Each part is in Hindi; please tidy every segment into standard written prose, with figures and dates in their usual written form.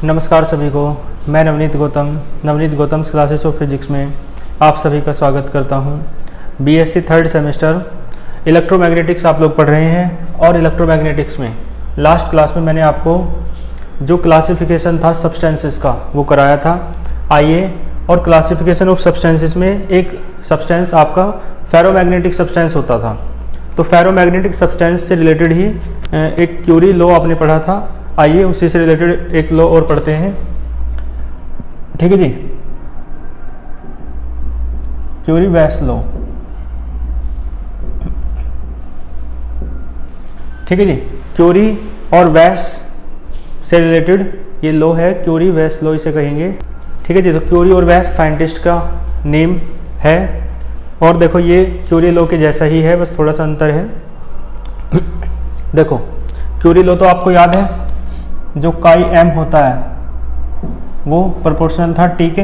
नमस्कार सभी को। मैं Navneet Gautam classes of physics में आप सभी का स्वागत करता हूं। बीएससी थर्ड सेमेस्टर इलेक्ट्रोमैग्नेटिक्स आप लोग पढ़ रहे हैं और इलेक्ट्रोमैग्नेटिक्स में लास्ट क्लास में मैंने आपको जो क्लासिफिकेशन था सब्सटेंसेस का वो कराया था। आइए, और क्लासिफिकेशन ऑफ सब्सटेंसेस में एक सब्सटेंस आपका फेरोमैग्नेटिक सब्सटेंस होता था। तो फेरोमैग्नेटिक सब्सटेंस से रिलेटेड ही एक क्यूरी लॉ आपने पढ़ा था। आइए उसी से रिलेटेड एक लॉ और पढ़ते हैं। ठीक है जी, क्यूरी-वेस लॉ। ठीक है जी, क्यूरी और वेस से रिलेटेड ये लॉ है, क्यूरी-वेस लॉ इसे कहेंगे। ठीक है जी, तो क्यूरी और वेस साइंटिस्ट का नेम है और देखो ये क्यूरी लॉ के जैसा ही है, बस थोड़ा सा अंतर है। देखो क्यूरी लॉ तो आपको याद है, जो काई एम होता है वो प्रोपोर्शनल था टी के,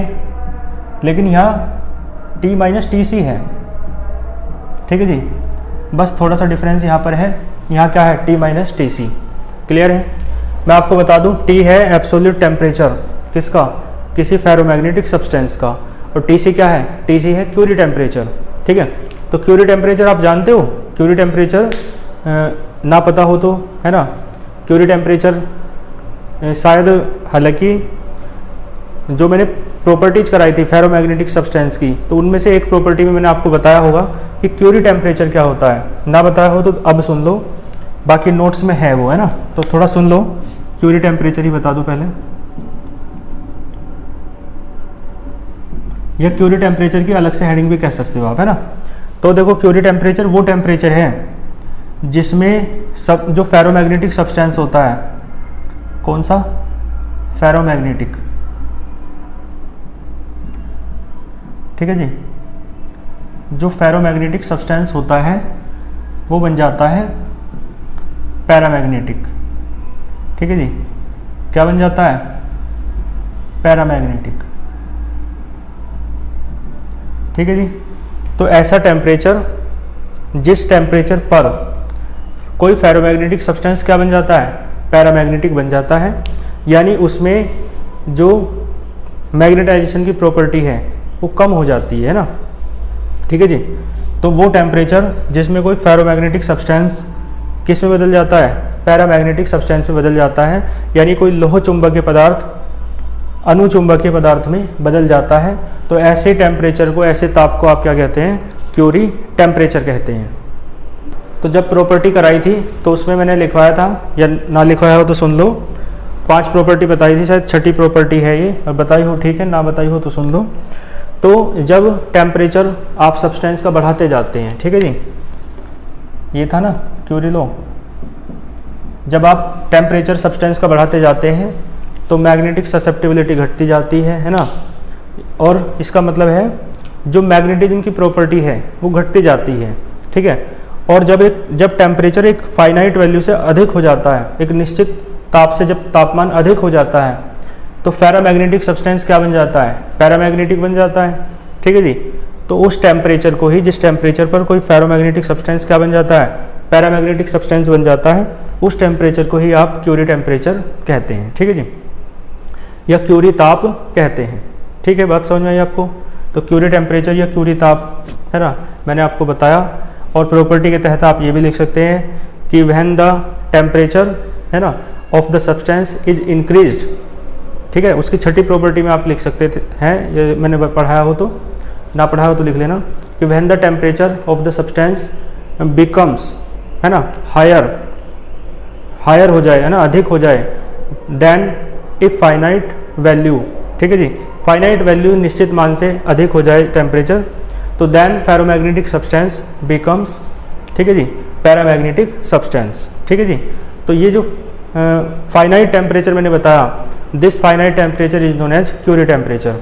लेकिन यहाँ टी माइनस टी सी है। ठीक है जी, बस थोड़ा सा डिफरेंस यहाँ पर है, यहाँ क्या है T minus T C. Clear है? मैं आपको बता दूँ, टी है एब्सोल्यूट टेम्परेचर किसका, किसी फेरोमैग्नेटिक सब्सटेंस का, और टी सी क्या है, टी सी है क्यूरी टेम्परेचर। ठीक है, तो क्यूरी टेम्परेचर आप जानते हो, क्यूरी टेम्परेचर ना पता हो तो है ना, क्यूरी टेम्परेचर शायद, हालांकि जो मैंने प्रॉपर्टीज कराई थी फेरोमैग्नेटिक सब्सटेंस की, तो उनमें से एक प्रॉपर्टी में मैंने आपको बताया होगा कि क्यूरी टेम्परेचर क्या होता है। ना बताया हो तो अब सुन लो, बाकी नोट्स में है वो, है ना, तो थोड़ा सुन लो। क्यूरी टेम्परेचर ही बता दो पहले। यह क्यूरी टेम्परेचर की अलग से हेडिंग भी कह सकते हो आप, है ना। तो देखो क्यूरी टेम्परेचर वो टेम्परेचर है जिसमें सब जो फेरोमैग्नेटिक सब्सटेंस होता है, कौन सा, फेरोमैग्नेटिक। ठीक है जी, जो फेरोमैग्नेटिक सब्सटेंस होता है वो बन जाता है पैरामैग्नेटिक। ठीक है जी, क्या बन जाता है, पैरामैग्नेटिक। ठीक है जी, तो ऐसा टेम्परेचर जिस टेम्परेचर पर कोई फेरोमैग्नेटिक सब्सटेंस क्या बन जाता है, पैरामैग्नेटिक बन जाता है, यानी उसमें जो मैग्नेटाइजेशन की प्रॉपर्टी है वो कम हो जाती है ना। ठीक है जी, तो वो टेम्परेचर जिसमें कोई फेरोमैग्नेटिक सब्सटेंस किस में बदल जाता है, पैरामैग्नेटिक सब्सटेंस में बदल जाता है, यानी कोई लोह चुंबकीय पदार्थ अनुचुंबकीय पदार्थ में बदल जाता है, तो ऐसे टेम्परेचर को, ऐसे ताप को आप क्या कहते हैं, क्यूरी टेम्परेचर कहते हैं। तो जब प्रॉपर्टी कराई थी तो उसमें मैंने लिखवाया था, या ना लिखवाया हो तो सुन लो, 5 प्रॉपर्टी बताई थी, शायद 6ठी प्रॉपर्टी है ये, और बताई हो ठीक है, ना बताई हो तो सुन लो। तो जब टेम्परेचर आप सब्सटेंस का बढ़ाते जाते हैं, ठीक है जी, ये था ना क्यूरी लॉ, जब आप टेम्परेचर सब्सटेंस का बढ़ाते जाते हैं तो मैग्नेटिक ससेप्टिबिलिटी घटती जाती है ना, और इसका मतलब है जो मैग्नेटिज्म की प्रॉपर्टी है वो घटती जाती है। ठीक है, और जब टेम्परेचर एक फाइनाइट वैल्यू से अधिक हो जाता है, एक निश्चित ताप से जब तापमान अधिक हो जाता है, तो फेरोमैग्नेटिक सब्सटेंस क्या बन जाता है, पैरामैग्नेटिक बन जाता है। ठीक है जी, तो उस टेम्परेचर को ही, जिस टेम्परेचर पर कोई फेरोमैग्नेटिक सब्सटेंस क्या बन जाता है, पैरामैग्नेटिक सब्सटेंस बन जाता है, उस टेम्परेचर को ही आप क्यूरी टेम्परेचर कहते हैं। ठीक है जी, या क्यूरी ताप कहते हैं। ठीक है, बात समझ में आई आपको। तो क्यूरी टेम्परेचर या क्यूरी ताप, है ना, मैंने आपको बताया। और प्रॉपर्टी के तहत आप ये भी लिख सकते हैं कि व्हेन द टेम्परेचर, है ना, of the substance is increased. ठीक है, उसकी 6ठी प्रॉपर्टी में आप लिख सकते हैं, ये मैंने पढ़ाया हो तो, ना पढ़ाया हो तो लिख लेना, कि when the temperature of the substance becomes, है ना, हायर हो जाए, है ना, अधिक हो जाए, देन इफ फाइनाइट वैल्यू। ठीक है जी, फाइनाइट वैल्यू निश्चित मान से अधिक हो जाए टेम्परेचर, तो देन फेरोमैग्नेटिक सब्सटेंस बिकम्स, ठीक है जी, पैरामैग्नेटिक सब्सटेंस। ठीक है जी, तो ये जो फाइनाइट टेम्परेचर मैंने बताया, this finite temperature is known as Curie temperature,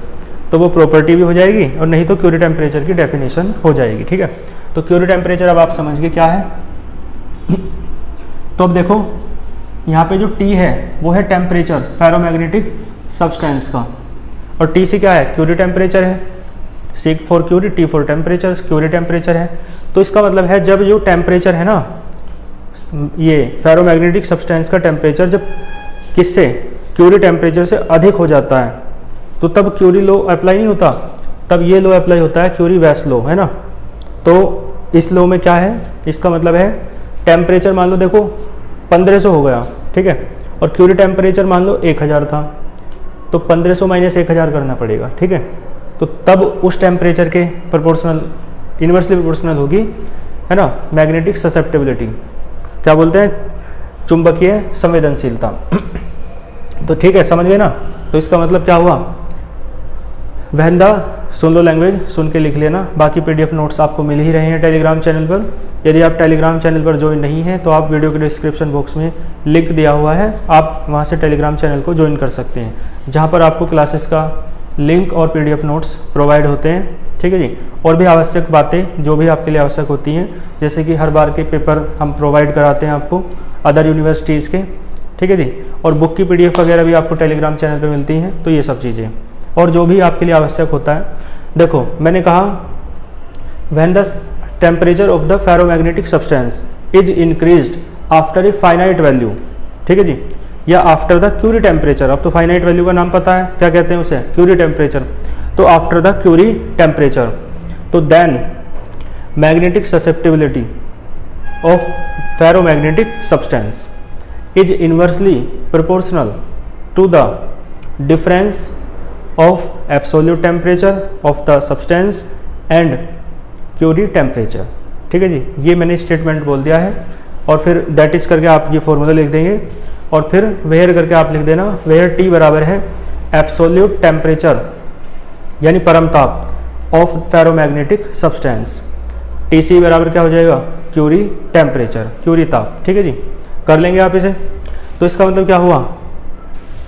तो वो प्रॉपर्टी भी हो जाएगी, और नहीं तो क्यूरी टेम्परेचर की डेफिनेशन हो जाएगी। ठीक है, तो क्यूरी टेम्परेचर अब आप समझ गए क्या है। तो अब देखो यहाँ पे जो T है वो है टेम्परेचर फेरोमैग्नेटिक सब्सटेंस का, और T से क्या है, क्यूरी टेम्परेचर है। C for Curie, T for temperature, Curie temperature है। तो इसका मतलब है जब जो टेम्परेचर है ना, ये फेरोमैग्नेटिक सब्सटेंस का टेम्परेचर जब किससे, क्यूरी टेम्परेचर से अधिक हो जाता है तो तब क्यूरी लॉ अप्लाई नहीं होता, तब ये लॉ अप्लाई होता है, क्यूरी वेस लॉ, है ना। तो इस लॉ में क्या है, इसका मतलब है टेम्परेचर मान लो देखो 1500 हो गया, ठीक है, और क्यूरी टेम्परेचर मान लो 1000 था, तो 1500 माइनस 1000 करना पड़ेगा, ठीक है। तो तब उस टेम्परेचर के प्रोपोर्शनल, इन्वर्सली प्रोपोर्शनल होगी, है ना, मैग्नेटिक ससेप्टेबिलिटी, क्या बोलते हैं, चुंबकीय संवेदनशीलता। तो ठीक है, समझ गए ना। तो इसका मतलब क्या हुआ, वहंदा सुन लो लैंग्वेज, सुन के लिख लेना। बाकी पीडीएफ नोट्स आपको मिल ही रहे हैं टेलीग्राम चैनल पर। यदि आप टेलीग्राम चैनल पर ज्वाइन नहीं है तो आप वीडियो के डिस्क्रिप्शन बॉक्स में लिंक दिया हुआ है, आप वहां से टेलीग्राम चैनल को ज्वाइन कर सकते हैं, जहां पर आपको क्लासेस का लिंक और पीडीएफ नोट्स प्रोवाइड होते हैं, ठीक है जी। और भी आवश्यक बातें जो भी आपके लिए आवश्यक होती हैं, जैसे कि हर बार के पेपर हम प्रोवाइड कराते हैं आपको अदर यूनिवर्सिटीज़ के, ठीक है जी। और बुक की पीडीएफ वगैरह भी आपको टेलीग्राम चैनल पे मिलती हैं। तो ये सब चीज़ें और जो भी आपके लिए आवश्यक होता है, देखो मैंने कहा when the temperature of the ferromagnetic substance is increased after a finite value, ठीक है जी, या आफ्टर द क्यूरी टेम्परेचर। अब तो फाइनाइट वैल्यू का नाम पता है, क्या कहते हैं उसे, क्यूरी टेम्परेचर। तो आफ्टर द क्यूरी टेम्परेचर, तो then magnetic susceptibility of ferromagnetic substance is inversely proportional to the difference of absolute temperature of the substance and Curie temperature, ठीक है जी। ये मैंने स्टेटमेंट बोल दिया है और फिर दैट इज करके आप ये फॉर्मूला लिख देंगे और फिर वेयर करके आप लिख देना, वेयर T बराबर है एब्सोल्यूट टेम्परेचर यानी परम ताप ऑफ फेरोमैग्नेटिक सब्सटेंस, TC बराबर क्या हो जाएगा, क्यूरी टेम्परेचर, क्यूरी ताप, ठीक है जी। कर लेंगे आप इसे। तो इसका मतलब क्या हुआ,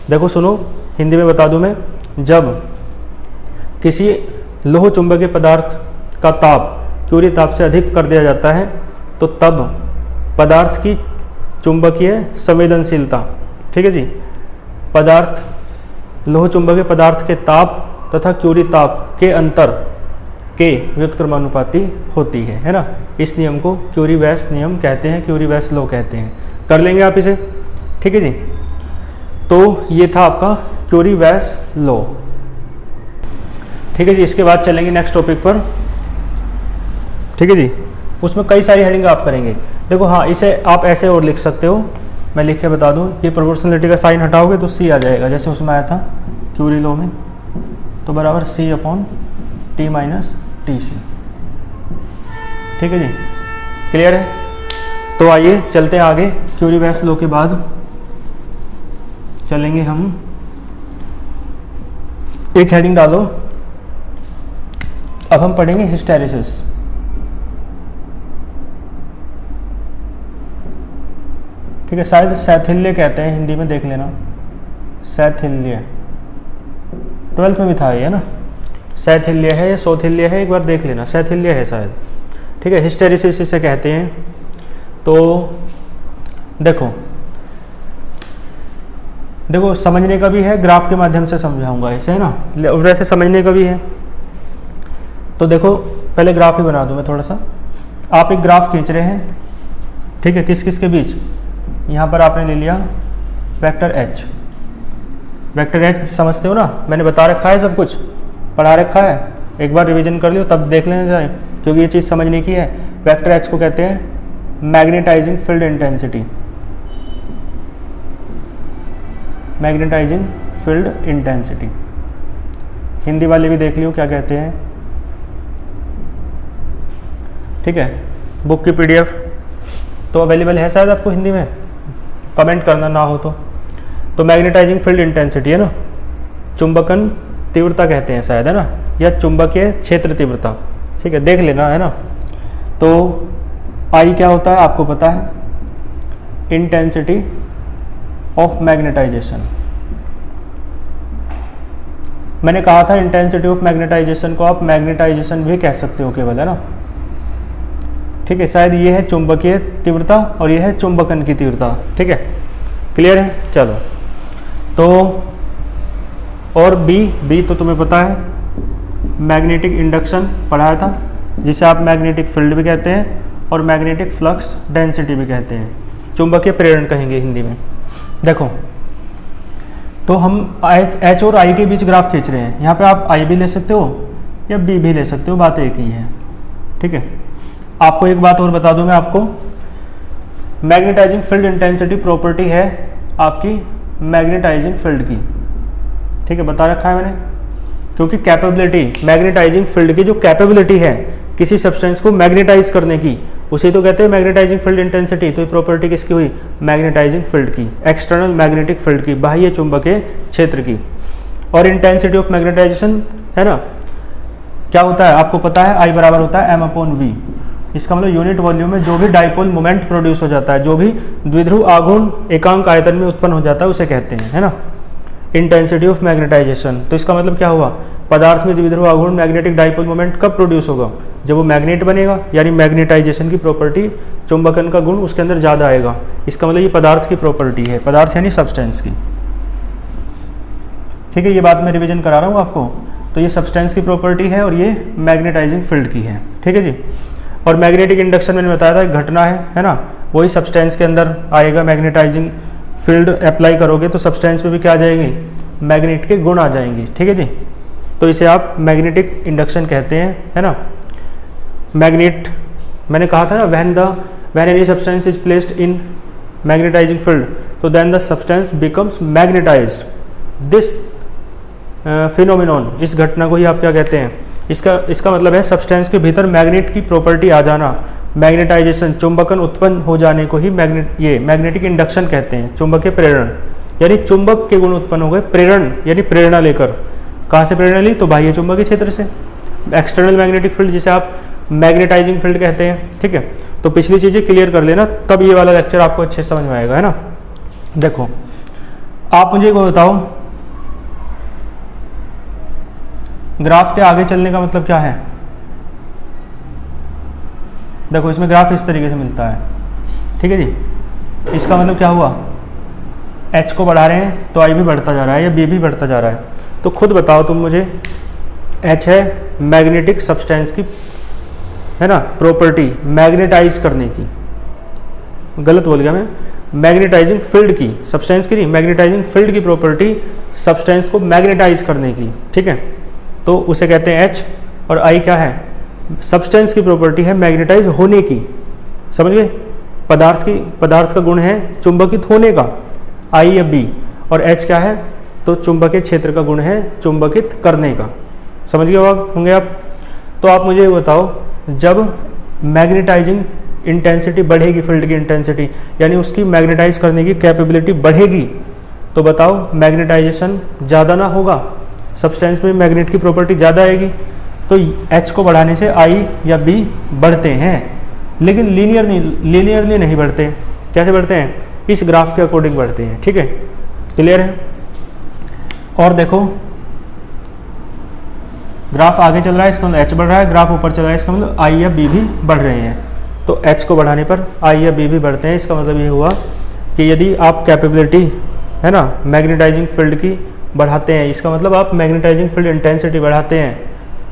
देखो सुनो, हिंदी में बता दूं मैं, जब किसी लोह चुंबकीय पदार्थ का ताप क्यूरी ताप से अधिक कर दिया जाता है तो तब पदार्थ की चुंबकीय संवेदनशीलता, ठीक है जी, पदार्थ लोह चुंबकीय पदार्थ के ताप तथा क्यूरी ताप के अंतर के व्युत्क्रमानुपाती होती है ना। इस नियम को क्यूरी वेस नियम कहते हैं, क्यूरी वेस लॉ कहते हैं। कर लेंगे आप इसे, ठीक है जी। तो ये था आपका क्यूरी वेस लॉ, ठीक है जी। इसके बाद चलेंगे नेक्स्ट टॉपिक पर, ठीक है जी। उसमें कई सारी हेडिंग आप करेंगे। देखो हाँ, इसे आप ऐसे और लिख सकते हो, मैं लिख के बता दूं, ये प्रोपोर्शनलिटी का साइन हटाओगे तो C आ जाएगा, जैसे उसमें आया था क्यूरी लॉ में, तो बराबर C/T - TC, ठीक है जी, क्लियर है। तो आइए चलते हैं आगे। क्यूरी वेस लॉ के बाद चलेंगे हम, एक हेडिंग डालो, अब हम पढ़ेंगे हिस्टेरिसिस, ठीक है। शायद शैथिल्य कहते हैं हिंदी में, देख लेना, शैथिल्य 12th में भी था ये ना, शैथिल्य है या सौथिल्य है, एक बार देख लेना, शैथिल्य है शायद, ठीक है। हिस्टेरिसिस इसे कहते हैं। तो देखो समझने का भी है, ग्राफ के माध्यम से समझाऊंगा इसे, है ना, वैसे समझने का भी है। तो देखो पहले ग्राफ ही बना दूं मैं थोड़ा सा। आप एक ग्राफ खींच रहे हैं, ठीक है, किस किस के बीच, यहाँ पर आपने ले लिया वेक्टर H, वेक्टर H समझते हो ना, मैंने बता रखा है, सब कुछ पढ़ा रखा है, एक बार रिवीजन कर लियो तब देख लेना चाहिए, क्योंकि ये चीज़ समझने की है। वेक्टर H को कहते हैं magnetising field intensity, magnetising field intensity, Hindi वाले भी देख लियो क्या कहते हैं, ठीक है। बुक की पीडीएफ तो अवेलेबल है शायद आपको हिंदी में, कमेंट करना ना हो तो मैग्नेटाइजिंग फील्ड इंटेंसिटी है ना, चुंबकन तीव्रता कहते हैं शायद, है ना, या चुंबकीय क्षेत्र तीव्रता, ठीक है, देख लेना, है ना। तो आई क्या होता है आपको पता है, इंटेंसिटी ऑफ मैग्नेटाइजेशन। मैंने कहा था इंटेंसिटी ऑफ मैग्नेटाइजेशन को आप मैग्नेटाइजेशन भी कह सकते हो केवल, है ना, ठीक है। शायद ये है चुंबकीय तीव्रता और ये है चुंबकन की तीव्रता, ठीक है, क्लियर है। चलो, तो और बी तो तुम्हें पता है, मैग्नेटिक इंडक्शन पढ़ाया था, जिसे आप मैग्नेटिक फील्ड भी कहते हैं और मैग्नेटिक फ्लक्स डेंसिटी भी कहते हैं, चुंबकीय प्रेरण कहेंगे हिंदी में। देखो तो हम एच और आई के बीच ग्राफ खींच रहे हैं। यहाँ पे आप आई भी ले सकते हो या बी भी ले सकते हो, बात एक ही है, ठीक है। आपको एक बात और बता दूं मैं आपको, मैग्नेटाइजिंग फील्ड इंटेंसिटी प्रॉपर्टी है आपकी मैग्नेटाइजिंग फील्ड की, ठीक है, बता रखा है मैंने। क्योंकि कैपेबिलिटी, मैग्नेटाइजिंग फील्ड की जो कैपेबिलिटी है किसी सब्सटेंस को मैग्नेटाइज करने की, उसे तो कहते हैं मैग्नेटाइजिंग फील्ड इंटेंसिटी। तो ये प्रॉपर्टी किसकी हुई? मैग्नेटाइजिंग फील्ड की, एक्सटर्नल मैग्नेटिक फील्ड की, बाह्य चुंबकीय क्षेत्र की। और इंटेंसिटी ऑफ मैग्नेटाइजेशन है ना, क्या होता है आपको पता है, आई बराबर होता है m/v। इसका मतलब यूनिट वॉल्यूम में जो भी डाइपोल मोमेंट प्रोड्यूस हो जाता है, जो भी द्विध्रुव आघूर्ण एकांक आयतन में उत्पन्न हो जाता है, उसे कहते हैं, है ना, इंटेंसिटी ऑफ मैग्नेटाइजेशन। तो इसका मतलब क्या हुआ, पदार्थ में द्विध्रुव आघूर्ण मैग्नेटिक डाइपोल मोमेंट कब प्रोड्यूस होगा? जब वो मैग्नेट बनेगा, यानी मैग्नेटाइजेशन की प्रॉपर्टी, चुंबकन का गुण उसके अंदर ज़्यादा आएगा। इसका मतलब ये पदार्थ की प्रॉपर्टी है, पदार्थ यानी सब्सटेंस की, ठीक है। ये बात मैं रिवीजन करा रहा हूँ आपको। तो ये सब्सटेंस की प्रॉपर्टी है और ये मैग्नेटाइजिंग फील्ड की है, ठीक है जी। और मैग्नेटिक इंडक्शन मैंने बताया था एक घटना है ना, वही सब्सटेंस के अंदर आएगा। मैग्नेटाइजिंग फील्ड अप्लाई करोगे तो सब्सटेंस में भी क्या आ जाएंगे, मैग्नेट के गुण आ जाएंगे, ठीक है जी। तो इसे आप मैग्नेटिक इंडक्शन कहते हैं, है ना। मैग्नेट मैंने कहा था ना, when any substance is placed in magnetising field तो then the substance becomes magnetised. This phenomenon, इस घटना को ही आप क्या कहते हैं, इसका मतलब है सब्सटेंस के भीतर मैग्नेट की प्रॉपर्टी आ जाना, मैग्नेटाइजेशन, चुंबकन उत्पन्न हो जाने को ही मैग्नेटिक इंडक्शन कहते हैं। चुंबकीय प्रेरण, यानी चुंबक के गुण उत्पन्न हो गए, प्रेरण यानी प्रेरणा लेकर। कहाँ से प्रेरणा ली? तो बाह्य चुंबकीय क्षेत्र से, एक्सटर्नल मैग्नेटिक फील्ड जिसे आप मैग्नेटाइजिंग फील्ड कहते हैं, ठीक है। तो पिछली चीज़ें क्लियर कर लेना, तब ये वाला लेक्चर आपको अच्छे समझ में आएगा, है ना। देखो आप मुझे को बताओ, ग्राफ के आगे चलने का मतलब क्या है? देखो इसमें ग्राफ इस तरीके से मिलता है, ठीक है जी। इसका मतलब क्या हुआ, h को बढ़ा रहे हैं तो i भी बढ़ता जा रहा है या b भी बढ़ता जा रहा है। तो खुद बताओ तुम मुझे, h है मैग्नेटिक सब्सटेंस की, है ना, प्रॉपर्टी मैग्नेटाइज करने की, गलत बोल गया मैं, मैग्नेटाइजिंग फील्ड की, सब्सटेंस की नहीं, मैग्नेटाइजिंग फील्ड की प्रॉपर्टी सब्सटेंस को मैग्नेटाइज करने की, ठीक है। तो उसे कहते हैं h, और I क्या है, सब्सटेंस की प्रॉपर्टी है मैग्नेटाइज होने की, समझ गए। पदार्थ का गुण है चुंबकित होने का, I या B, और H क्या है, तो चुंबकीय क्षेत्र का गुण है चुंबकित करने का, समझ गए होंगे आप। तो आप मुझे बताओ, जब मैग्नेटाइजिंग इंटेंसिटी बढ़ेगी, फील्ड की इंटेंसिटी यानी उसकी मैग्नेटाइज करने की कैपेबिलिटी बढ़ेगी, तो बताओ मैग्नेटाइजेशन ज़्यादा ना होगा, सब्सटेंस में मैग्नेट की प्रॉपर्टी ज़्यादा आएगी। तो H को बढ़ाने से I या B बढ़ते हैं, लेकिन लीनियरली नहीं बढ़ते। कैसे बढ़ते हैं? इस ग्राफ के अकॉर्डिंग बढ़ते हैं, ठीक है, क्लियर है। और देखो ग्राफ आगे चल रहा है, इसका मतलब H बढ़ रहा है, ग्राफ ऊपर चल रहा है, इसका मतलब I या B भी बढ़ रहे हैं। तो H को बढ़ाने पर I या B भी बढ़ते हैं। इसका मतलब ये हुआ कि यदि आप कैपेबिलिटी, है ना, मैग्नेटाइजिंग फील्ड की बढ़ाते हैं, इसका मतलब आप मैग्नेटाइजिंग फील्ड इंटेंसिटी बढ़ाते हैं,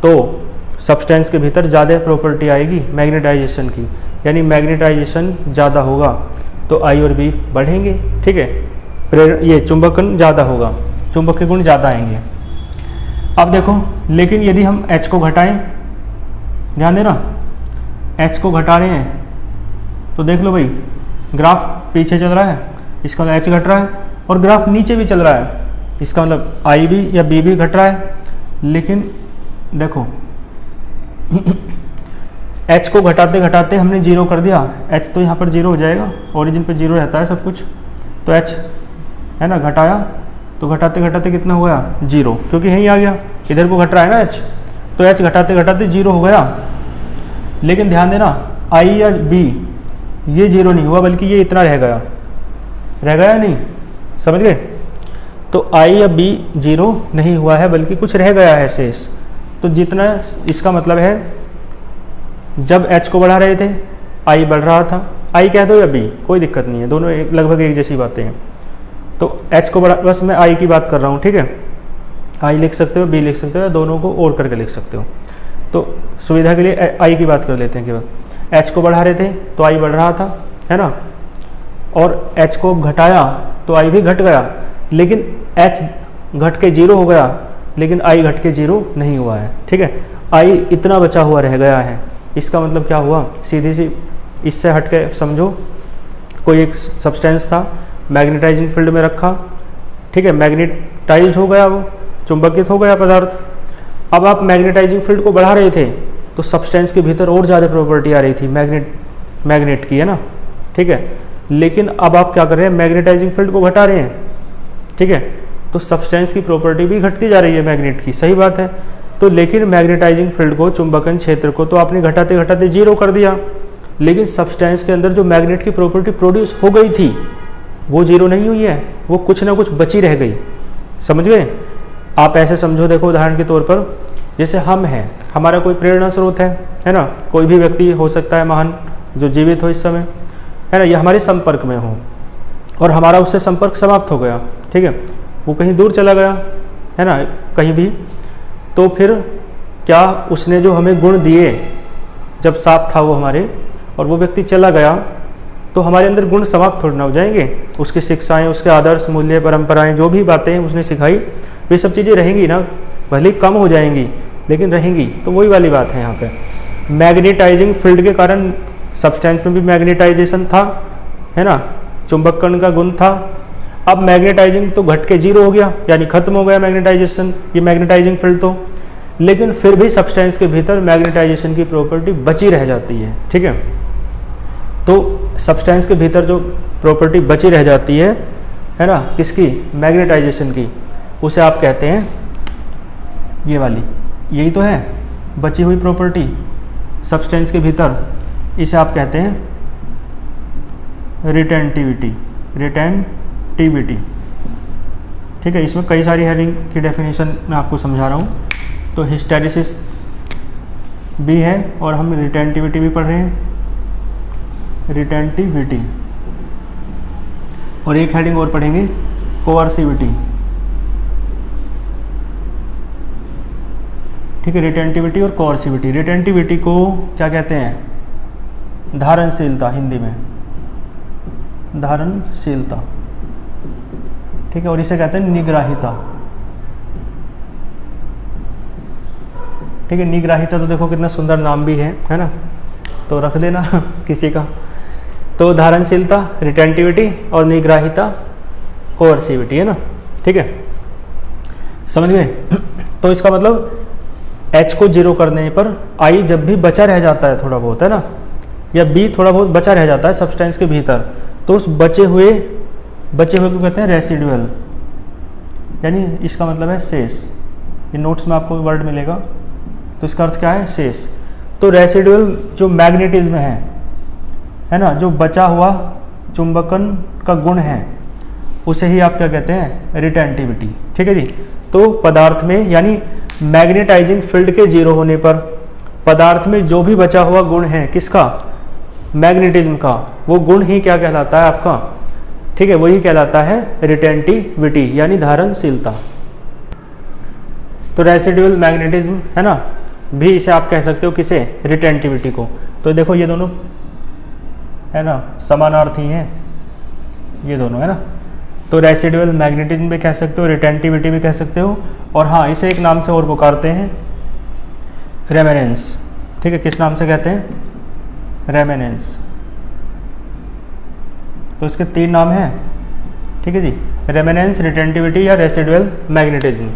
तो सब्सटेंस के भीतर ज़्यादा प्रॉपर्टी आएगी मैग्नेटाइजेशन की, यानी मैग्नेटाइजेशन ज़्यादा होगा तो I और B बढ़ेंगे, ठीक है। ये चुंबकन ज़्यादा होगा, चुंबक के गुण ज़्यादा आएंगे। अब देखो, लेकिन यदि हम H को घटाएं, ध्यान देना, H को घटा रहे हैं तो देख लो भाई, ग्राफ पीछे चल रहा है, इसका मतलब H घट रहा है, और ग्राफ नीचे भी चल रहा है, इसका मतलब I भी या B भी घट रहा है। लेकिन देखो H को घटाते घटाते हमने जीरो कर दिया, H तो यहाँ पर जीरो हो जाएगा, ओरिजिन पे जीरो रहता है सब कुछ। तो H है ना, घटाया तो घटाते घटाते कितना हो गया, जीरो, क्योंकि यहीं आ गया, इधर को घट रहा है ना H, तो H घटाते घटाते जीरो हो गया। लेकिन ध्यान देना, I या B ये जीरो नहीं हुआ, बल्कि ये इतना रह गया नहीं, समझ गए। तो I या B जीरो नहीं हुआ है, बल्कि कुछ रह गया है शेष। तो जितना, इसका मतलब है जब H को बढ़ा रहे थे I बढ़ रहा था, I कह दो या B कोई दिक्कत नहीं है, दोनों लगभग एक जैसी बातें हैं। तो H को बढ़ा, बस मैं I की बात कर रहा हूँ, ठीक है, I लिख सकते हो, B लिख सकते हो, दोनों को और करके लिख सकते हो। तो सुविधा के लिए I की बात कर लेते हैं केवल। H को बढ़ा रहे थे तो I बढ़ रहा था, है ना, और H को घटाया तो I भी घट गया। लेकिन एच घट के 0 हो गया, लेकिन आई घट के 0 नहीं हुआ है। ठीक है, आई इतना बचा हुआ रह गया है। इसका मतलब क्या हुआ, सीधी सी इससे हट के समझो, कोई एक सब्सटेंस था, मैग्नेटाइजिंग फील्ड में रखा, ठीक है, मैग्नेटाइज्ड हो गया, वो चुंबकित हो गया पदार्थ। अब आप मैग्नेटाइजिंग फील्ड को बढ़ा रहे थे तो सब्सटेंस के भीतर और ज़्यादा प्रॉपर्टी आ रही थी मैग्नेट की, है ना। ठीक है, लेकिन अब आप क्या कर रहे हैं, मैग्नेटाइजिंग फील्ड को घटा रहे हैं। ठीक है, तो सब्सटेंस की प्रॉपर्टी भी घटती जा रही है मैग्नेट की, सही बात है। तो लेकिन मैग्नेटाइजिंग फील्ड को, चुंबकन क्षेत्र को तो आपने घटाते घटाते 0 कर दिया, लेकिन सब्सटेंस के अंदर जो मैग्नेट की प्रॉपर्टी प्रोड्यूस हो गई थी वो 0 नहीं हुई है, वो कुछ ना कुछ बची रह गई। समझ गए? आप ऐसे समझो, देखो उदाहरण के तौर पर, जैसे हम हैं, हमारा कोई प्रेरणा स्रोत है ना, कोई भी व्यक्ति हो सकता है महान जो जीवित हो इस समय, है ना, ये हमारे संपर्क में हो और हमारा उससे संपर्क समाप्त हो गया। ठीक है, वो कहीं दूर चला गया, है ना, कहीं भी, तो फिर क्या उसने जो हमें गुण दिए, जब साथ था वो हमारे, और वो व्यक्ति चला गया, तो हमारे अंदर गुण समाप्त थोड़ी ना हो जाएंगे। उसकी शिक्षाएं, उसके आदर्श, मूल्य, परंपराएं, जो भी बातें उसने सिखाई, वे सब चीज़ें रहेंगी ना, भले कम हो जाएंगी लेकिन रहेंगी। तो वही वाली बात है यहाँ पे, मैग्नेटाइजिंग फील्ड के कारण सब्सटेंस में भी मैग्नेटाइजेशन था, है ना, चुंबककरण का गुण था। अब मैग्नेटाइजिंग तो घट के 0 हो गया, यानी खत्म हो गया मैग्नेटाइजेशन, ये मैग्नेटाइजिंग फील्ड तो, लेकिन फिर भी सब्सटेंस के भीतर मैग्नेटाइजेशन की प्रॉपर्टी बची रह जाती है। ठीक है, तो सब्सटेंस के भीतर जो प्रॉपर्टी बची रह जाती है ना, किसकी, मैग्नेटाइजेशन की, उसे आप कहते हैं, ये वाली, यही तो है बची हुई प्रॉपर्टी सब्सटेंस के भीतर, इसे आप कहते हैं रिटेंटिविटी। रिटेंटिविटी, ठीक है, इसमें कई सारी हेडिंग की डेफिनेशन मैं आपको समझा रहा हूँ। तो हिस्टेरिसिस भी है और हम रिटेंटिविटी भी पढ़ रहे हैं, रिटेंटिविटी, और एक हेडिंग और पढ़ेंगे, कोअर्सिविटी। ठीक है, रिटेंटिविटी और कोअर्सिविटी। रिटेंटिविटी को क्या कहते हैं, धारणशीलता, हिंदी में धारणशीलता। ठीक है, और इसे कहते हैं निग्राहिता। ठीक है, निग्राहिता तो देखो कितना सुंदर नाम भी है ना, तो रख देना किसी का। तो धारणशीलता, रिटेंटिविटी, और निग्राहिता, कोअर्सिविटी, है ना। ठीक है, समझ गए? तो इसका मतलब H को 0 करने पर I जब भी बचा रह जाता है थोड़ा बहुत, है ना, या B थोड़ा बहुत बचा रह जाता है सब्सटेंस के भीतर, तो उस बचे हुए को कहते हैं रेसिडुअल, यानी इसका मतलब है शेष। ये नोट्स में आपको वर्ड मिलेगा, तो इसका अर्थ क्या है, शेष। तो रेसिडुअल जो मैग्नेटिज्म है ना, जो बचा हुआ चुंबकन का गुण है, उसे ही आप क्या कहते हैं, रिटेंटिविटी। ठीक है जी। तो पदार्थ में, यानी मैग्नेटाइजिंग फील्ड के 0 होने पर पदार्थ में जो भी बचा हुआ गुण है, किसका, मैग्नेटिज्म का, वो गुण ही क्या कहलाता है आपका, ठीक है, वही कहलाता है रिटेंटिविटी, यानी धारणशीलता। तो रेसिडुअल मैग्नेटिज्म, है ना, भी इसे आप कह सकते हो, किसे, रिटेंटिविटी को। तो देखो ये दोनों, है ना, समानार्थी हैं ये दोनों, है ना। तो रेसिडुअल मैग्नेटिज्म भी कह सकते हो, रिटेंटिविटी भी कह सकते हो, और हाँ, इसे एक नाम से और पुकारते हैं, रेमेनेंस। ठीक है, किस नाम से कहते हैं, रेमेनेंस। तो इसके 3 नाम हैं, ठीक है जी, रेमेनेंस, रिटेंटिविटी या रेसिडुअल मैग्नेटिज्म।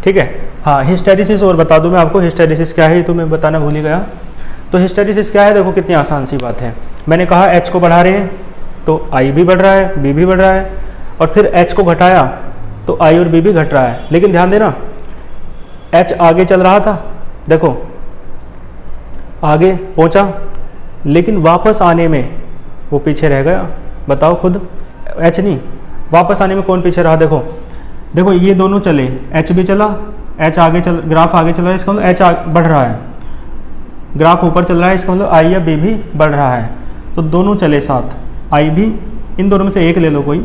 ठीक है, हाँ, हिस्टेरिसिस और बता दूं मैं आपको, हिस्टेरिसिस क्या है, तो मैं बताना भूल ही गया। तो हिस्टेरिसिस क्या है, देखो कितनी आसान सी बात है। मैंने कहा H को बढ़ा रहे हैं तो I भी बढ़ रहा है, B भी बढ़ रहा है, और फिर H को घटाया तो I और B भी घट रहा है। लेकिन ध्यान देना, H आगे चल रहा था, देखो आगे पहुंचा, लेकिन वापस आने में वो पीछे रह गया। बताओ खुद, H नहीं, वापस आने में कौन पीछे रहा, देखो देखो ये दोनों चले, H भी चला, H आगे चल, ग्राफ आगे चल रहा है, इसका मतलब H बढ़ रहा है, ग्राफ ऊपर चल रहा है, इसका मतलब I या B भी बढ़ रहा है। तो दोनों चले साथ, I भी, इन दोनों में से एक ले लो, कोई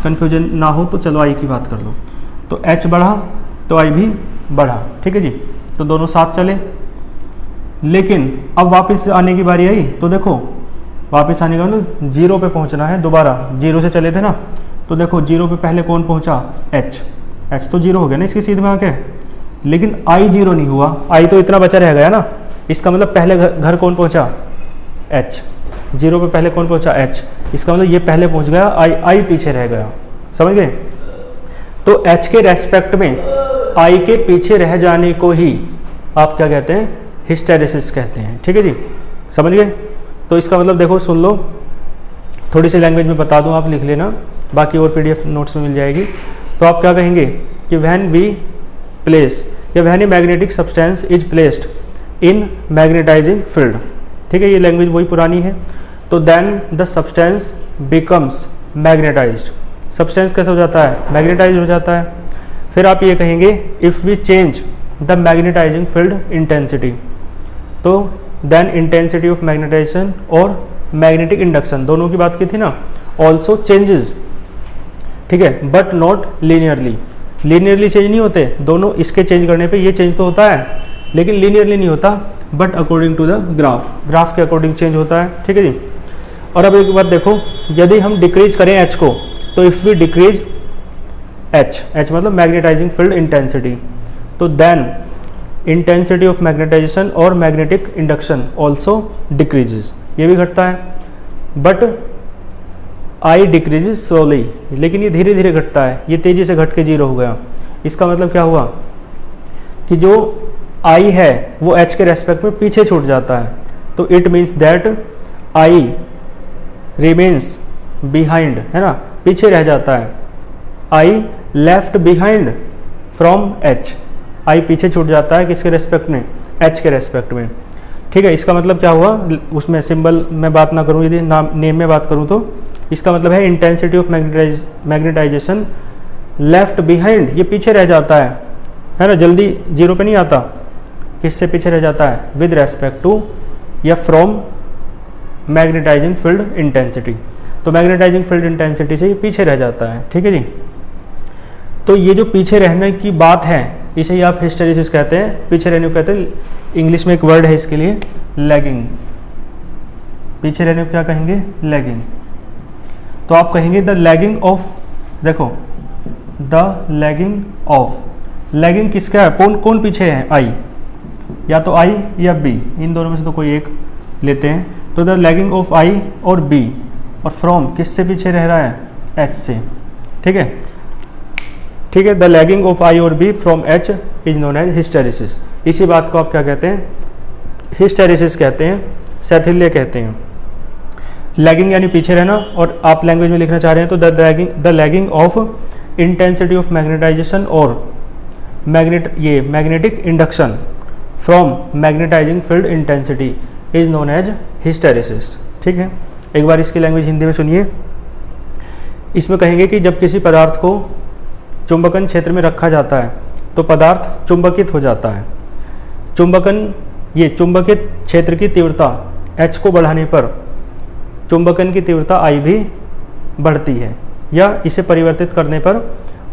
कन्फ्यूजन ना हो तो चलो I की बात कर लो। तो H बढ़ा तो I भी बढ़ा, ठीक है जी। तो दोनों साथ चले, लेकिन अब वापस आने की बारी आई, तो देखो वापस आने का मतलब 0 पे पहुंचना है दोबारा, 0 से चले थे ना, तो देखो 0 पे पहले कौन पहुंचा, H, एच तो जीरो हो गया ना इसकी सीध में आके, लेकिन आई जीरो नहीं हुआ, आई तो इतना बचा रह गया ना। इसका मतलब पहले घर कौन पहुंचा, एच, जीरो पे पहले कौन पहुंचा, एच। इसका मतलब ये पहले पहुंच गया, आई पीछे रह गया, समझ गए। तो एच के रेस्पेक्ट में आई के पीछे रह जाने को ही आप क्या कहते हैं, हिस्टेरेसिस कहते हैं। ठीक है जी, समझ गए। तो इसका मतलब देखो, सुन लो, थोड़ी सी लैंग्वेज में बता दूं, आप लिख लेना, बाकी और पीडीएफ नोट्स में मिल जाएगी। तो आप क्या कहेंगे कि व्हेन वी प्लेस या when a magnetic substance is placed in magnetising field, ठीक है, ये लैंग्वेज वही पुरानी है। तो then the substance becomes magnetised, substance कैसे हो जाता है, मैग्नेटाइज हो जाता है। फिर आप ये कहेंगे if we change the magnetising field intensity, तो देन इंटेंसिटी ऑफ मैग्नेटाइजेशन और मैग्नेटिक इंडक्शन, दोनों की बात की थी ना, ऑल्सो चेंजेस, ठीक है, but not linearly, linearly change नहीं होते दोनों, इसके चेंज करने पे ये चेंज तो होता है, लेकिन लीनियरली नहीं होता, but according to the graph के अकॉर्डिंग चेंज होता है। ठीक है जी। और अब एक बात देखो, यदि हम डिक्रीज करें एच को, तो इफ़ वी डिक्रीज एच मतलब मैग्नेटाइजिंग फील्ड इंटेंसिटी, तो देन इंटेंसिटी ऑफ मैग्नेटाइजेशन और मैग्नेटिक इंडक्शन ऑल्सो डिक्रीजेस, ये भी घटता है। बट आई डिक्रीजेज स्लोली, लेकिन ये धीरे धीरे घटता है, ये तेजी से घट के जीरो हो गया। इसका मतलब क्या हुआ कि जो आई है वो एच के रेस्पेक्ट में पीछे छूट जाता है। तो it means that I remains behind, है ना, पीछे रह जाता है। I left behind from H, I पीछे छूट जाता है किसके रेस्पेक्ट में, एच के रेस्पेक्ट में। ठीक है, इसका मतलब क्या हुआ, उसमें सिंबल में बात ना करूँ, यदि नेम में बात करूँ तो इसका मतलब है intensity of magnetisation left behind, ये पीछे रह जाता है ना, जल्दी जीरो पे नहीं आता, किससे पीछे रह जाता है, विद रेस्पेक्ट टू या फ्रॉम मैग्नेटाइजिंग फील्ड इंटेंसिटी। तो मैग्नेटाइजिंग फील्ड इंटेंसिटी से ये पीछे रह जाता है। ठीक है जी। तो ये जो पीछे रहने की बात है, इसे ही आप हिस्टेरेसिस कहते हैं, पीछे रहने को कहते हैं, इंग्लिश में एक वर्ड है इसके लिए, लैगिंग। पीछे रहने को क्या कहेंगे, लैगिंग। तो आप कहेंगे द लैगिंग ऑफ, देखो द लैगिंग ऑफ, लैगिंग किसका है, कौन पीछे है, आई, या तो आई या बी, इन दोनों में से तो कोई एक लेते हैं। तो द लैगिंग ऑफ आई और बी, और फ्रॉम किससे पीछे रह रहा है, एच से। ठीक है, ठीक है, द लैगिंग ऑफ आई और B from H is known as hysteresis. इसी बात को आप क्या कहते हैं, हिस्टेरेसिस कहते हैं, शैथिल्य कहते हैं। लैगिंग यानी पीछे रहना, और आप लैंग्वेज में लिखना चाह रहे हैं तो the lagging of intensity of magnetisation और magnetic induction from magnetising field intensity is known as hysteresis. ठीक है, एक बार इसकी लैंग्वेज हिंदी में सुनिए। इसमें कहेंगे कि जब किसी पदार्थ को चुंबकन क्षेत्र में रखा जाता है तो पदार्थ चुंबकित हो जाता है। ये चुंबकीय क्षेत्र की तीव्रता H को बढ़ाने पर चुंबकन की तीव्रता I भी बढ़ती है, या इसे परिवर्तित करने पर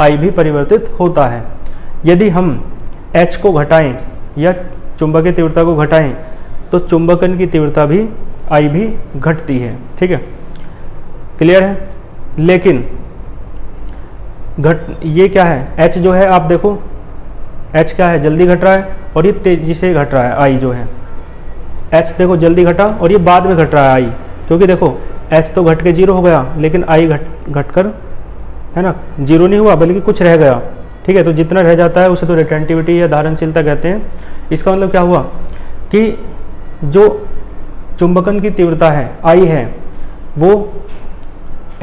I भी परिवर्तित होता है। यदि हम H को घटाएं या चुंबकीय तीव्रता को घटाएं तो चुंबकन की तीव्रता भी I भी घटती है। ठीक है, क्लियर है। लेकिन ये क्या है, H जो है, आप देखो H क्या है, जल्दी घट रहा है, और ये तेजी से घट रहा है I जो है। H देखो जल्दी घटा और ये बाद में घट रहा है I, क्योंकि देखो H तो घट के जीरो हो गया, लेकिन I घट कर, है ना, जीरो नहीं हुआ बल्कि कुछ रह गया। ठीक है, तो जितना रह जाता है उसे तो रिटेंटिविटी या धारणशीलता कहते हैं। इसका मतलब क्या हुआ कि जो चुंबकन की तीव्रता है I है, वो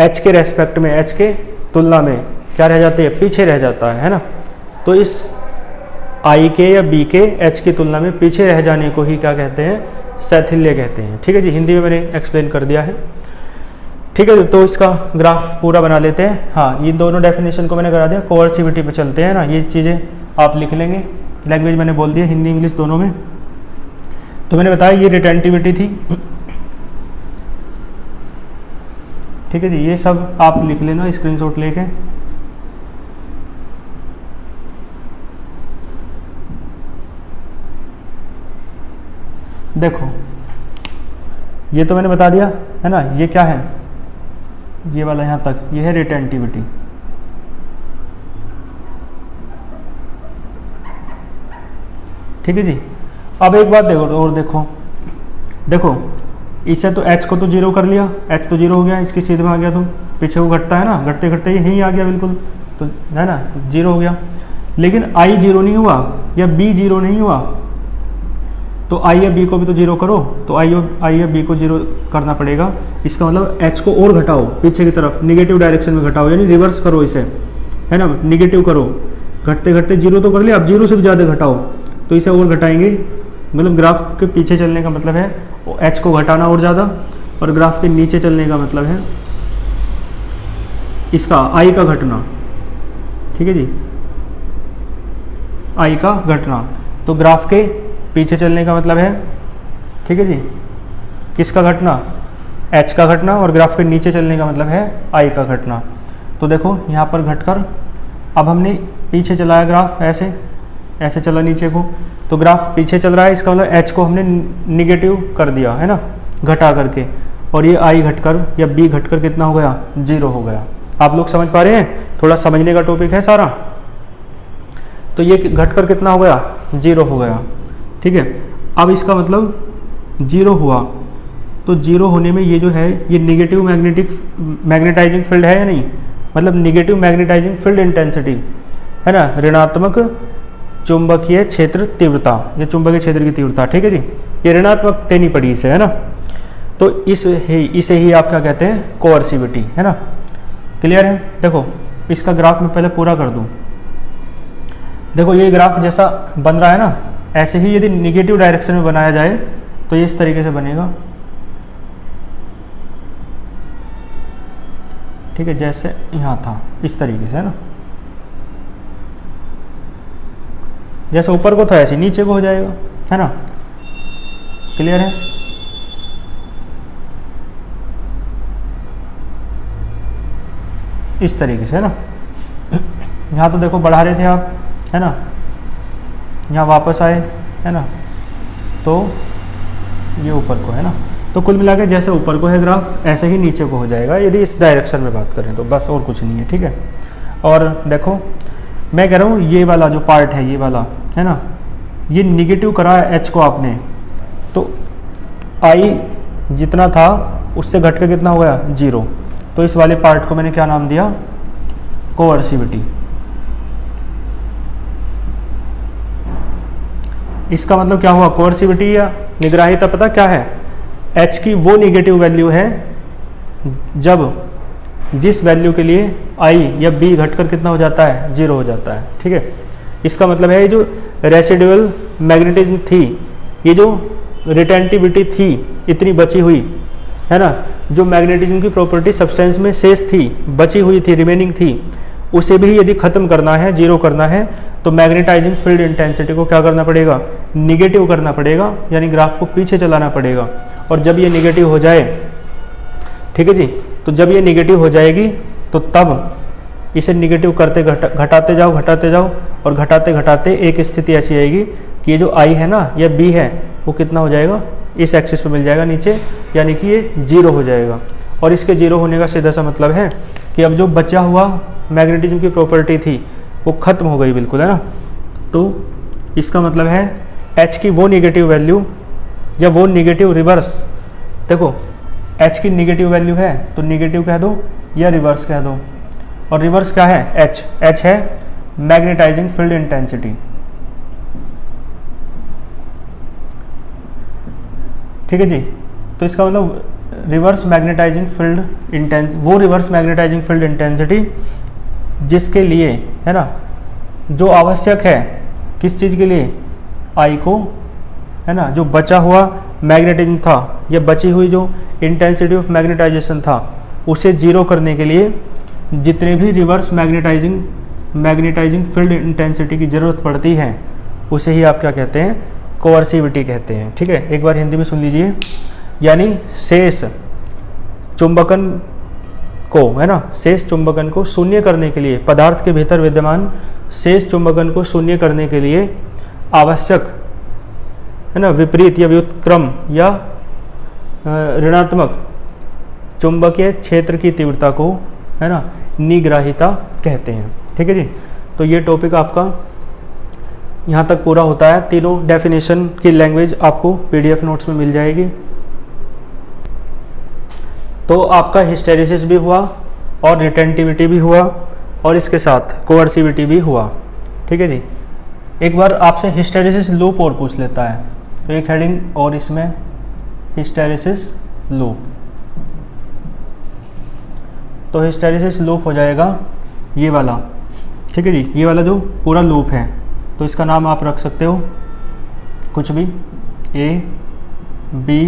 H के रेस्पेक्ट में, H के तुलना में क्या रह जाती है, पीछे रह जाता है ना। तो इस I के या B के H की तुलना में पीछे रह जाने को ही क्या कहते हैं, शैथिल्य कहते हैं। ठीक है जी, हिंदी में मैंने एक्सप्लेन कर दिया है। ठीक है, तो इसका ग्राफ पूरा बना लेते हैं। हाँ, ये दोनों डेफिनेशन को मैंने करा दिया। कोअर्सिविटी पे चलते हैं ना, ये चीज़ें आप लिख लेंगे। लैंग्वेज मैंने बोल दिया, हिंदी इंग्लिश दोनों में। तो मैंने बताया ये रिटेंटिविटी थी। ठीक है जी, ये सब आप लिख लेना स्क्रीनशॉट लेके। देखो ये तो मैंने बता दिया है ना, ये क्या है, ये वाला यहाँ तक, ये है रिटेंटिविटी। ठीक है जी। अब एक बात देखो और देखो इससे तो h को तो जीरो कर लिया, h तो जीरो हो गया, इसकी सीध में आ गया, तो पीछे वो घटता है ना, घटते घटते यहीं आ गया बिल्कुल, तो है ना जीरो हो गया। लेकिन i जीरो नहीं हुआ या b जीरो नहीं हुआ, तो i या b को भी तो जीरो करो, तो i या b को जीरो करना पड़ेगा। इसका मतलब h को और घटाओ पीछे की तरफ, निगेटिव डायरेक्शन में घटाओ, यानी रिवर्स करो इसे, है ना, निगेटिव करो, घटते घटते जीरो तो कर लिया, अब जीरो से भी ज़्यादा घटाओ, तो इसे और घटाएंगे, मतलब ग्राफ के पीछे चलने का मतलब है h को घटाना और ज़्यादा, और ग्राफ के नीचे चलने का मतलब है इसका i का घटना, ठीक है जी, i का घटना। तो ग्राफ के पीछे चलने का मतलब है, ठीक है जी, किसका घटना, h का घटना, और ग्राफ के नीचे चलने का मतलब है i का घटना। तो देखो यहाँ पर घटकर अब हमने पीछे चलाया ग्राफ, ऐसे चला नीचे को, तो ग्राफ पीछे चल रहा है, इसका मतलब h को हमने निगेटिव कर दिया, है ना, घटा करके, और ये i घटकर या b घटकर कितना हो गया, जीरो हो गया। आप लोग समझ पा रहे हैं, थोड़ा समझने का टॉपिक है सारा। तो ये घटकर कितना हो गया, जीरो हो गया, ठीक है। अब इसका मतलब जीरो हुआ, तो जीरो होने में ये जो है ये निगेटिव मैग्नेटाइजिंग फील्ड है या नहीं, मतलब निगेटिव मैग्नेटाइजिंग फील्ड इंटेंसिटी, है ना, ऋणात्मक चुंबकीय क्षेत्र तीव्रता, ये चुंबकीय क्षेत्र की तीव्रता, ठीक है जी, ये ऋणात्मक देनी पड़ी इसे, है ना। तो इसे ही आप क्या कहते हैं, कोअर्सिविटी, है ना। क्लियर है। देखो इसका ग्राफ मैं पहले पूरा कर दूं। देखो ये ग्राफ जैसा बन रहा है ना, ऐसे ही यदि निगेटिव डायरेक्शन में बनाया जाए तो ये इस तरीके से बनेगा, ठीक है, जैसे यहाँ था इस तरीके से, है ना, जैसे ऊपर को था ऐसे नीचे को हो जाएगा, है ना। क्लियर है। इस तरीके से, है ना। यहाँ तो देखो बढ़ा रहे थे आप, है ना, यहाँ वापस आए, है ना, तो ये ऊपर को, है ना। तो कुल मिला के जैसे ऊपर को है ग्राफ ऐसे ही नीचे को हो जाएगा यदि इस डायरेक्शन में बात करें तो, बस और कुछ नहीं है, ठीक है। और देखो मैं कह रहा हूँ ये वाला जो पार्ट है, ये वाला, है ना, ये निगेटिव करा है h को आपने, तो i जितना था उससे घट के कितना हो गया, जीरो। तो इस वाले पार्ट को मैंने क्या नाम दिया, कोअर्सिविटी। इसका मतलब क्या हुआ, कोअर्सिविटी या निग्राहिता पता क्या है, h की वो निगेटिव वैल्यू है जब जिस वैल्यू के लिए i या b घटकर कितना हो जाता है, जीरो हो जाता है, ठीक है। इसका मतलब है ये जो रेसिडुअल मैग्नेटिज्म थी, ये जो रिटेंटिविटी थी इतनी बची हुई, है ना, जो मैग्नेटिज्म की प्रॉपर्टी सब्सटेंस में शेष थी, बची हुई थी, रिमेनिंग थी, उसे भी यदि खत्म करना है, जीरो करना है, तो मैग्नेटाइजिंग फील्ड इंटेंसिटी को क्या करना पड़ेगा, निगेटिव करना पड़ेगा, यानी ग्राफ को पीछे चलाना पड़ेगा। और जब ये निगेटिव हो जाए, ठीक है जी, तो जब ये निगेटिव हो जाएगी तो तब इसे निगेटिव करते घटाते जाओ, और घटाते घटाते एक स्थिति ऐसी आएगी कि ये जो i है ना या b है वो कितना हो जाएगा, इस एक्सिस पे मिल जाएगा नीचे, यानी कि ये जीरो हो जाएगा। और इसके जीरो होने का सीधा सा मतलब है कि अब जो बचा हुआ मैग्नेटिज्म की प्रॉपर्टी थी वो खत्म हो गई बिल्कुल, है ना। तो इसका मतलब है h की वो निगेटिव वैल्यू या वो निगेटिव रिवर्स, देखो h की निगेटिव वैल्यू है तो निगेटिव कह दो या रिवर्स कह दो, और रिवर्स क्या है, h है मैग्नेटाइजिंग फील्ड इंटेंसिटी, ठीक है जी। तो इसका मतलब रिवर्स मैग्नेटाइजिंग फील्ड इंटेंसिटी जिसके लिए, है ना, जो आवश्यक है किस चीज़ के लिए, I को, है ना, जो बचा हुआ मैग्नेटिज्म था या बची हुई जो इंटेंसिटी ऑफ मैग्नेटाइजेशन था उसे जीरो करने के लिए जितने भी रिवर्स मैग्नेटाइजिंग फील्ड इंटेंसिटी की ज़रूरत पड़ती है उसे ही आप क्या कहते हैं, कोअर्सिविटी कहते हैं, ठीक है। एक बार हिंदी में सुन लीजिए, यानी शेष चुंबकन को, है ना, शेष चुंबकन को शून्य करने के लिए, पदार्थ के भीतर विद्यमान शेष चुंबकन को शून्य करने के लिए आवश्यक, है ना, विपरीत या व्युत्क्रम या ऋणात्मक चुंबकीय क्षेत्र की तीव्रता को, है ना, निग्राहिता कहते हैं, ठीक है जी। तो ये टॉपिक आपका यहाँ तक पूरा होता है। तीनों डेफिनेशन की लैंग्वेज आपको पीडीएफ नोट्स में मिल जाएगी। तो आपका हिस्टेरिसिस भी हुआ और रिटेंटिविटी भी हुआ और इसके साथ कोअर्सिविटी भी हुआ। ठीक है जी। एक बार आपसे हिस्टेरिसिस लूप और पूछ लेता है, तो एक हेडिंग और इसमें हिस्टेरिसिस लूप। तो हिस्टेरिसिस लूप हो जाएगा ये वाला। ठीक है जी, ये वाला जो पूरा लूप है, तो इसका नाम आप रख सकते हो कुछ भी, A B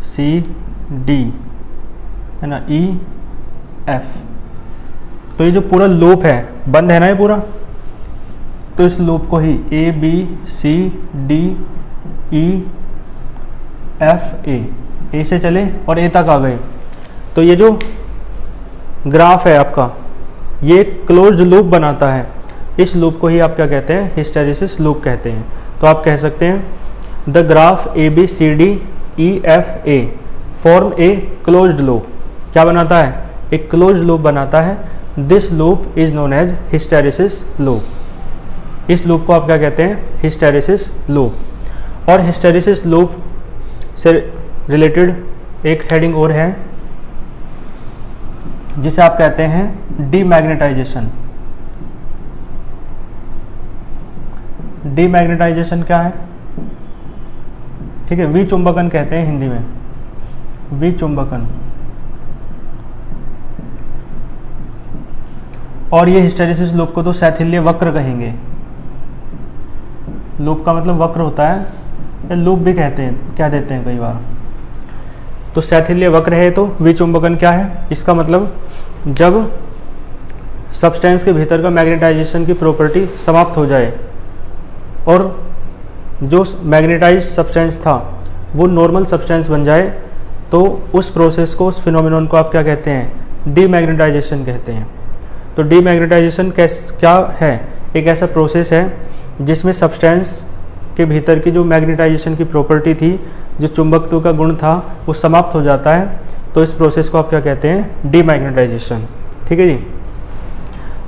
C D है ना, E F। तो ये जो पूरा लूप है बंद है ना ये पूरा, तो इस लूप को ही A B C D E F A से चले और A तक आ गए। तो ये जो ग्राफ है आपका, ये क्लोज्ड लूप बनाता है। इस लूप को ही आप क्या कहते हैं, हिस्टेरिसिस लूप कहते हैं। तो आप कह सकते हैं the graph A B C D E F A form a closed loop. क्या बनाता है, एक क्लोज्ड लूप बनाता है। This loop is known as hysteresis loop. इस लूप को आप क्या कहते हैं, हिस्टेरिसिस लूप। और हिस्टेरिसिस लूप से रिलेटेड एक हेडिंग और है जिसे आप कहते हैं डीमैग्नेटाइजेशन। डीमैग्नेटाइजेशन क्या है, ठीक है, विचुंबकन कहते हैं हिंदी में, विचुंबकन। और ये हिस्टेरिसिस लूप को तो शैथिल्य वक्र कहेंगे। लूप का मतलब वक्र होता है, या लूप भी कहते हैं, कह देते हैं कई बार। तो शैथिल्य वक्र है। तो विचुंबकन क्या है, इसका मतलब जब सब्सटेंस के भीतर का मैग्नेटाइजेशन की प्रॉपर्टी समाप्त हो जाए और जो मैग्नेटाइज्ड सब्सटेंस था वो नॉर्मल सब्सटेंस बन जाए, तो उस प्रोसेस को, उस फिनोमिनन को आप क्या कहते हैं, डीमैग्नेटाइजेशन कहते हैं। तो डीमैग्नेटाइजेशन क्या है, एक ऐसा प्रोसेस है जिसमें सब्सटेंस के भीतर की जो मैग्नेटाइजेशन की प्रॉपर्टी थी, जो चुंबकत्व का गुण था, वो समाप्त हो जाता है। तो इस प्रोसेस को आप क्या कहते हैं, डीमैग्नेटाइजेशन। ठीक है जी।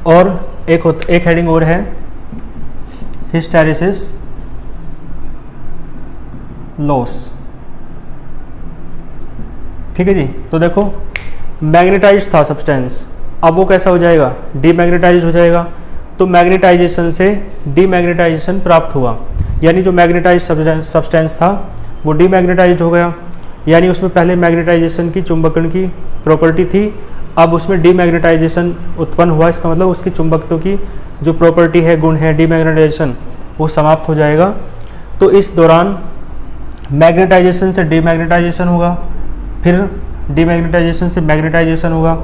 और एक हेडिंग और है हिस्टेरिसिस लॉस। ठीक है जी। तो देखो मैग्नेटाइज्ड था सब्सटेंस, अब वो कैसा हो जाएगा, डीमैग्नेटाइज्ड हो जाएगा। तो मैग्नेटाइजेशन से डीमैग्नेटाइजेशन प्राप्त हुआ, यानी जो मैग्नेटाइज्ड सब्सटेंस था वो डीमैग्नेटाइज्ड हो गया। यानी उसमें पहले मैग्नेटाइजेशन की, चुंबकन की प्रॉपर्टी थी, अब उसमें डीमैग्नेटाइजेशन उत्पन्न हुआ। इसका मतलब उसकी चुंबकत्व की जो प्रॉपर्टी है, गुण है, डीमैग्नेटाइजेशन, वो समाप्त हो जाएगा। तो इस दौरान मैग्नेटाइजेशन से डीमैग्नेटाइजेशन होगा, फिर डीमैग्नेटाइजेशन से मैग्नेटाइजेशन होगा।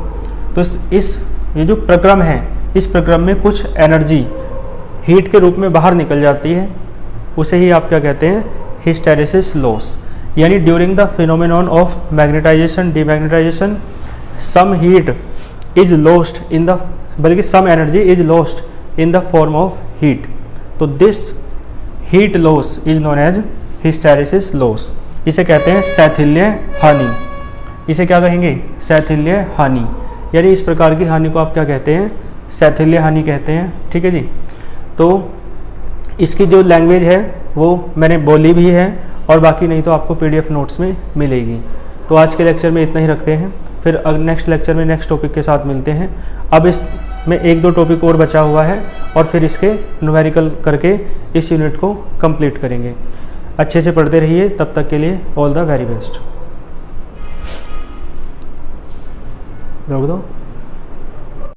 तो ये जो प्रक्रम है, इस प्रक्रम में कुछ एनर्जी हीट के रूप में बाहर निकल जाती है, उसे ही आप क्या कहते हैं, हिस्टेरिसिस लॉस। यानी during the phenomenon of magnetisation, demagnetisation, some heat is lost in the, बल्कि some energy is lost in the form of heat. तो this heat loss is known as hysteresis loss. इसे कहते हैं शैथिल्य हानि। इसे क्या कहेंगे, शैथिल्य हानि। यानी इस प्रकार की हानि को आप क्या कहते हैं, शैथिल्य हानि कहते हैं। ठीक है जी। तो इसकी जो लैंग्वेज है वो मैंने बोली भी है, और बाकी नहीं तो आपको पीडीएफ नोट्स में मिलेगी। तो आज के लेक्चर में इतना ही रखते हैं, फिर नेक्स्ट लेक्चर में नेक्स्ट टॉपिक के साथ मिलते हैं। अब इसमें 1-2 टॉपिक और बचा हुआ है, और फिर इसके न्यूमेरिकल करके इस यूनिट को कंप्लीट करेंगे। अच्छे से पढ़ते रहिए, तब तक के लिए ऑल द वेरी बेस्ट। रोक दो।